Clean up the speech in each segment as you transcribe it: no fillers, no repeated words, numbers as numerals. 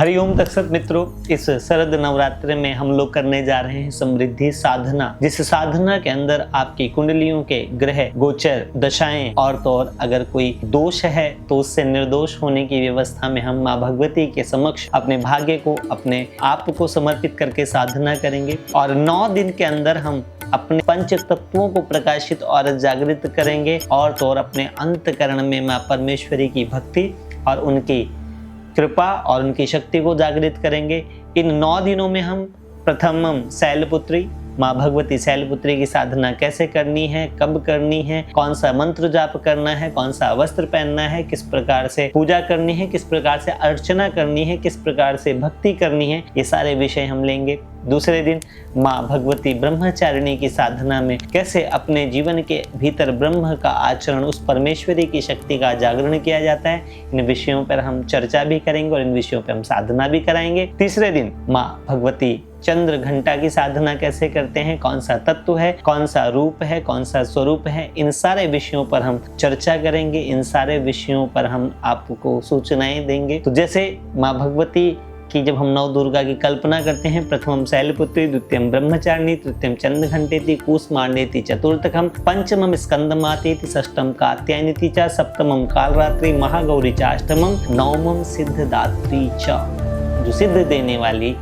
हरिओम तत्सत मित्रों, इस शरद नवरात्र में हम लोग करने जा रहे हैं समृद्धि साधना। जिस साधना के अंदर आपकी कुंडलियों के ग्रह गोचर दशाएं और तो और अगर कोई दोष है तो उससे निर्दोष होने की व्यवस्था में हम माँ भगवती के समक्ष अपने भाग्य को, अपने आप को समर्पित करके साधना करेंगे। और 9 दिन के अंदर हम अपने पंच तत्वों को प्रकाशित और जागृत करेंगे और तो और अपने अंतकरण में माँ परमेश्वरी की भक्ति और उनकी कृपा और उनकी शक्ति को जागृत करेंगे। इन 9 दिनों में हम प्रथम शैलपुत्री माँ भगवती शैलपुत्री की साधना कैसे करनी है, कब करनी है, कौन सा मंत्र जाप करना है, कौन सा वस्त्र पहनना है, किस प्रकार से पूजा करनी है, किस प्रकार से अर्चना करनी है, किस प्रकार से भक्ति करनी है, ये सारे विषय हम लेंगे। दूसरे दिन माँ भगवती ब्रह्मचारिणी की साधना में कैसे अपने जीवन के भीतर ब्रह्म का आचरण, उस परमेश्वरी की शक्ति का जागरण किया जाता है, इन विषयों पर हम चर्चा भी करेंगे और इन विषयों पर हम साधना भी कराएंगे। तीसरे दिन माँ भगवती चंद्र घंटा की साधना कैसे करते हैं, कौन सा तत्व है, कौन सा रूप है, कौन सा स्वरूप है, इन सारे विषयों पर हम चर्चा करेंगे। इन सारे विषयों पर हम आपको सूचनाएं देंगे। तो जैसे माँ भगवती कि जब हम नव दुर्गा की कल्पना करते हैं, प्रथमम शैलपुत्री, द्वितीयम ब्रह्मचारिणी, तृतीयम चंद्रघंटेति, कूष्मांडेति, चतुर्थकम पंचमम स्कंदमातेति, षष्ठम कात्यायनीति च, सप्तमम कालरात्रि महागौरी च, अष्टमम नवमम सिद्धदात्री च। जो सिद्ध देने वाली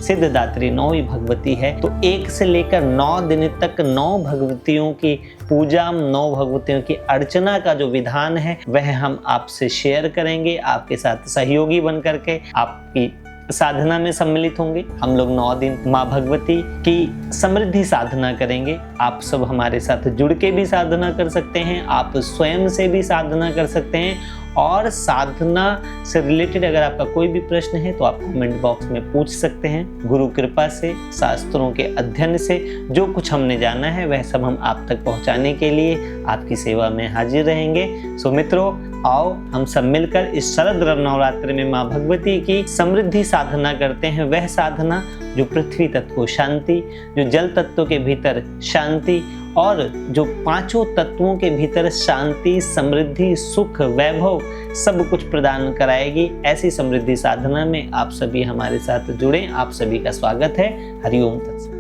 सिद्धदात्री 9वीं भगवती है। तो 1 से लेकर 9 दिन तक 9 भगवतियों की पूजा, 9 भगवतियों की अर्चना का जो विधान है वह हम आपसे शेयर करेंगे। आपके साथ सहयोगी बन करके आपकी साधना में सम्मिलित होंगे। हम लोग 9 दिन माँ भगवती की समृद्धि साधना करेंगे। आप सब हमारे साथ जुड़ के भी साधना कर सकते हैं, आप स्वयं से भी साधना कर सकते हैं। और साधना से रिलेटेड अगर आपका कोई भी प्रश्न है तो आप कमेंट बॉक्स में पूछ सकते हैं। गुरु कृपा से, शास्त्रों के अध्ययन से जो कुछ हमने जाना है वह सब हम आप तक पहुंचाने के लिए आपकी सेवा में हाजिर रहेंगे। सो मित्रों, आओ हम सब मिलकर इस शरद नवरात्र में माँ भगवती की समृद्धि साधना करते हैं। वह साधना जो पृथ्वी तत्व को शांति, जो जल तत्व के भीतर शांति और जो 5 तत्वों के भीतर शांति, समृद्धि, सुख, वैभव सब कुछ प्रदान कराएगी। ऐसी समृद्धि साधना में आप सभी हमारे साथ जुड़े। आप सभी का स्वागत है। हरिओम तत्सत।